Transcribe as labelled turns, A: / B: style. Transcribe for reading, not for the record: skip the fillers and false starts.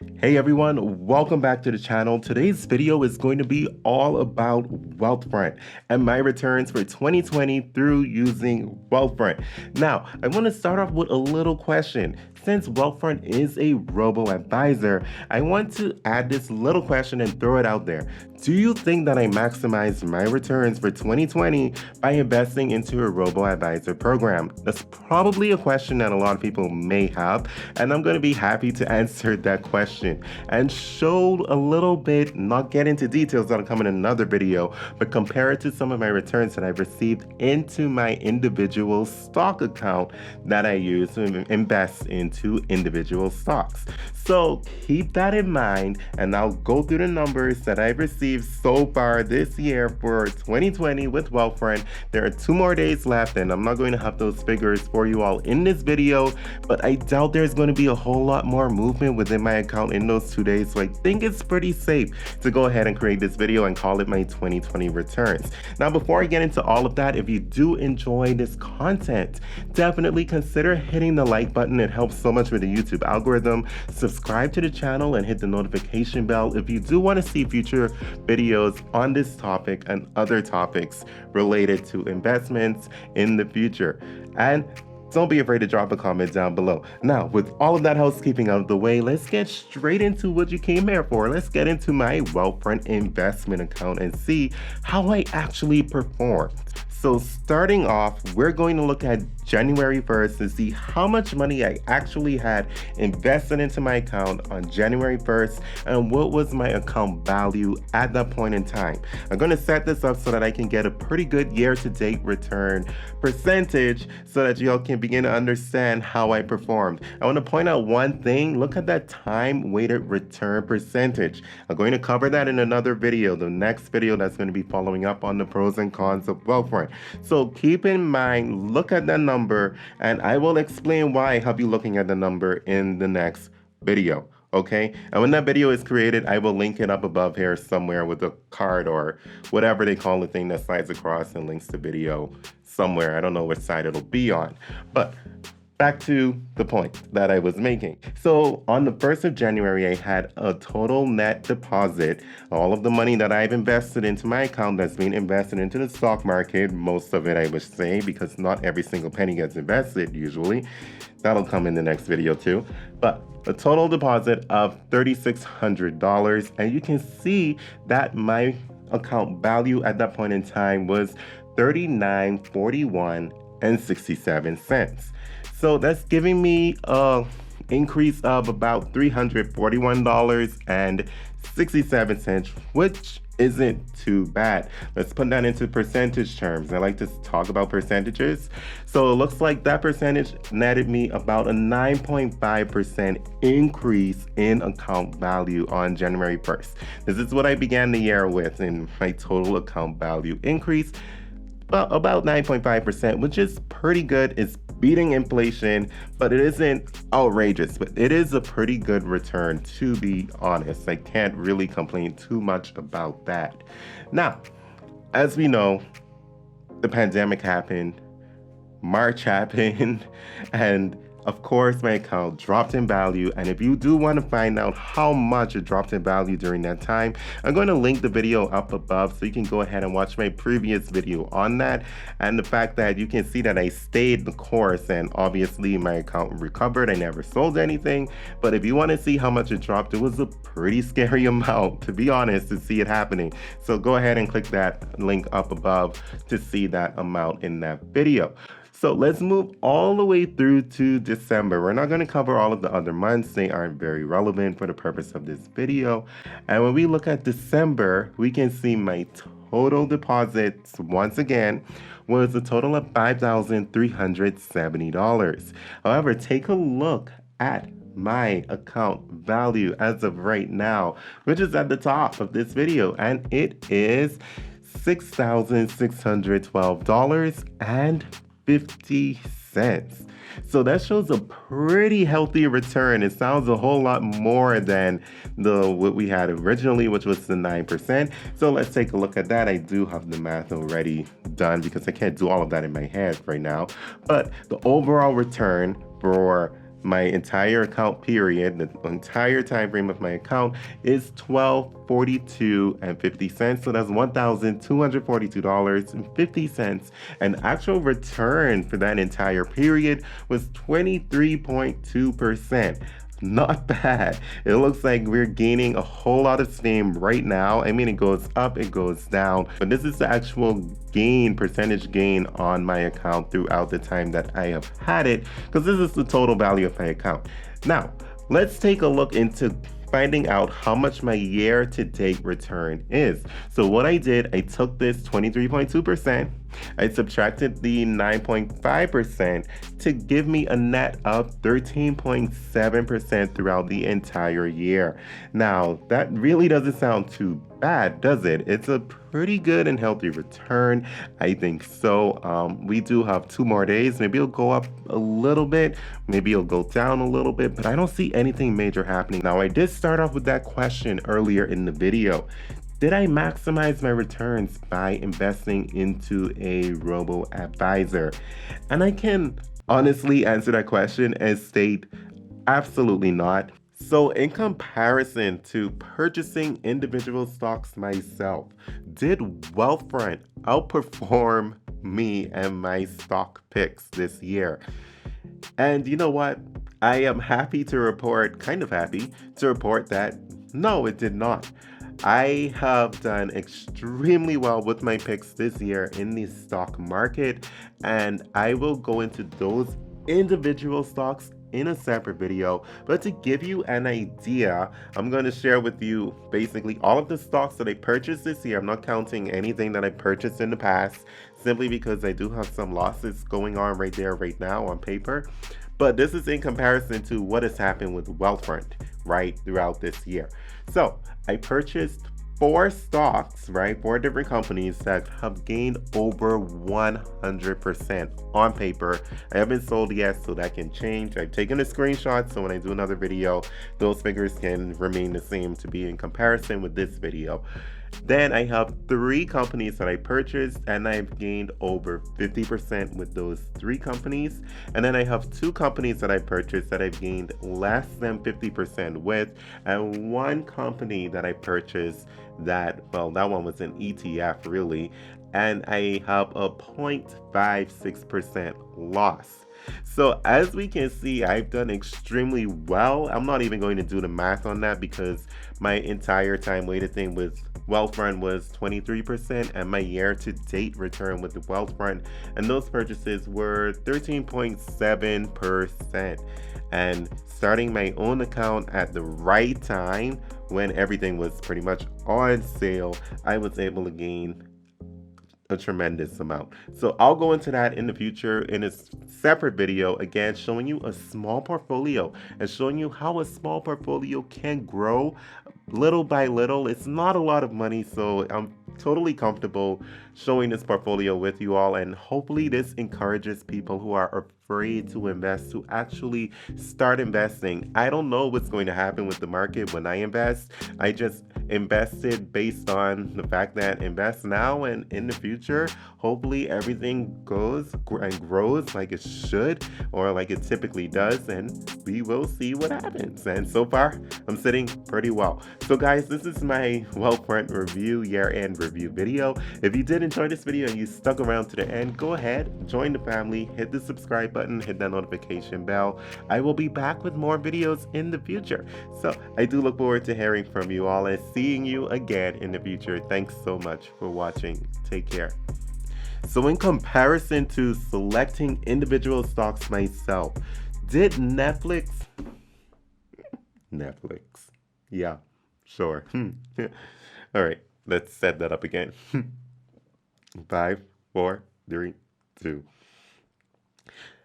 A: Hey everyone, welcome back to the channel. Today's video is going to be all about Wealthfront and my returns for 2020 through using Wealthfront. Now, I want to start off with a little question. Since Wealthfront is a robo-advisor, I want to add this little question and throw it out there. Do you think that I maximized my returns for 2020 by investing into a robo-advisor program? That's probably a question that a lot of people may have, and I'm going to be happy to answer that question and show a little bit, not get into details that'll come in another video, but compare it to some of my returns that I've received into my individual stock account that I use to invest into individual stocks. So keep that in mind, and I'll go through the numbers that I've received so far this year for 2020 with Wealthfront. There are 2 more days left, and I'm not going to have those figures for you all in this video, but I doubt there's going to be a whole lot more movement within my account in those 2 days, so I think it's pretty safe to go ahead and create this video and call it my 2020 returns. Now, before I get into all of that, if you do enjoy this content, definitely consider hitting the like button. It helps so much with the YouTube algorithm. Subscribe to the channel and hit the notification bell if you do want to see future videos on this topic and other topics related to investments in the future. And don't be afraid to drop a comment down below. Now, with all of that housekeeping out of the way, let's get straight into what you came here for. Let's get into my Wealthfront investment account and see how I actually performed. So starting off, we're going to look at January 1st to see how much money I actually had invested into my account on January 1st and what was my account value at that point in time. I'm going to set this up so that I can get a pretty good year-to-date return percentage so that y'all can begin to understand how I performed. I want to point out one thing. Look at that time-weighted return percentage. I'm going to cover that in another video, the next video that's going to be following up on the pros and cons of Wealthfront. So keep in mind, look at that number, and I will explain why I have you looking at the number in the next video. Okay, and when that video is created, I will link it up above here somewhere with a card or whatever they call the thing that slides across and links the video somewhere. I don't know which side it'll be on, but back to the point that I was making. So on the 1st of January, I had a total net deposit, all of the money that I've invested into my account that's being invested into the stock market, most of it I would say, because not every single penny gets invested usually. That'll come in the next video too. But a total deposit of $3,600, and you can see that my account value at that point in time was $39.41.67. So that's giving me an increase of about $341.67, which isn't too bad. Let's put that into percentage terms. I like to talk about percentages. So it looks like that percentage netted me about a 9.5% increase in account value on January 1st. This is what I began the year with in my total account value increase. Well, about 9.5%, which is pretty good. It's beating inflation, but it isn't outrageous, but it is a pretty good return, to be honest. I can't really complain too much about that. Now, as we know, the pandemic happened, March happened, and of course, my account dropped in value, and if you do want to find out how much it dropped in value during that time, I'm going to link the video up above so you can go ahead and watch my previous video on that, and the fact that you can see that I stayed the course, and obviously my account recovered. I never sold anything, but if you want to see how much it dropped, it was a pretty scary amount, to be honest, to see it happening. So go ahead and click that link up above to see that amount in that video. So let's move all the way through to December. We're not going to cover all of the other months. They aren't very relevant for the purpose of this video. And when we look at December, we can see my total deposits, once again, was a total of $5,370. However, take a look at my account value as of right now, which is at the top of this video, and it is $6,612.50. So that shows a pretty healthy return. It sounds a whole lot more than what we had originally, which was the 9%. So let's take a look at that. I do have the math already done because I can't do all of that in my head right now. But the overall return for my entire account period, the entire time frame of my account is $1242.50. So that's $1,242.50. And actual return for that entire period was 23.2%. Not bad. It looks like we're gaining a whole lot of steam right now. I mean, it goes up, it goes down, but this is the actual gain, percentage gain on my account throughout the time that I have had it, because this is the total value of my account. Now, let's take a look into finding out how much my year-to-date return is. So what I did, I took this 23.2%, I subtracted the 9.5% to give me a net of 13.7% throughout the entire year. Now, that really doesn't sound too bad, does it? It's a pretty good and healthy return. I think so. We do have 2 more days. Maybe it'll go up a little bit. Maybe it'll go down a little bit, but I don't see anything major happening. Now, I did start off with that question earlier in the video. Did I maximize my returns by investing into a Robo advisor? And I can honestly answer that question and state absolutely not. So in comparison to purchasing individual stocks myself, did Wealthfront outperform me and my stock picks this year? And you know what? I am happy to report, kind of happy to report that no, it did not. I have done extremely well with my picks this year in the stock market, and I will go into those individual stocks in a separate video. But to give you an idea, I'm going to share with you basically all of the stocks that I purchased this year. I'm not counting anything that I purchased in the past, simply because I do have some losses going on right there right now on paper. But this is in comparison to what has happened with Wealthfront, right, throughout this year. So I purchased 4 stocks, right, 4 different companies that have gained over 100% on paper. I haven't sold yet, so that can change. I've taken a screenshot, so when I do another video, those figures can remain the same to be in comparison with this video. Then I have 3 companies that I purchased, and I've gained over 50% with those 3 companies. And then I have 2 companies that I purchased that I've gained less than 50% with, and 1 company that I purchased that, well, that one was an ETF really, and I have a 0.56% loss. So as we can see, I've done extremely well. I'm not even going to do the math on that because my entire time weighted thing with Wealthfront was 23%, and my year-to-date return with the Wealthfront and those purchases were 13.7%. And starting my own account at the right time when everything was pretty much on sale, I was able to gain a tremendous amount. So I'll go into that in the future in a separate video, again showing you a small portfolio and showing you how a small portfolio can grow little by little. It's not a lot of money, so I'm totally comfortable showing this portfolio with you all, and hopefully this encourages people who are afraid to invest to actually start investing. I don't know what's going to happen with the market when I invest. I just invested based on the fact that invest now and in the future, hopefully everything goes and grows like it should or like it typically does, and we will see what happens. And so far, I'm sitting pretty well. So guys, this is my Wealthfront review, year-end review video. If you did enjoy this video and you stuck around to the end, go ahead, join the family, hit the subscribe button, hit that notification bell. I will be back with more videos in the future. So I do look forward to hearing from you all and seeing you again in the future. Thanks so much for watching. Take care. So in comparison to selecting individual stocks myself, did Netflix, yeah, sure. All right, let's set that up again. 5, 4, 3, 2.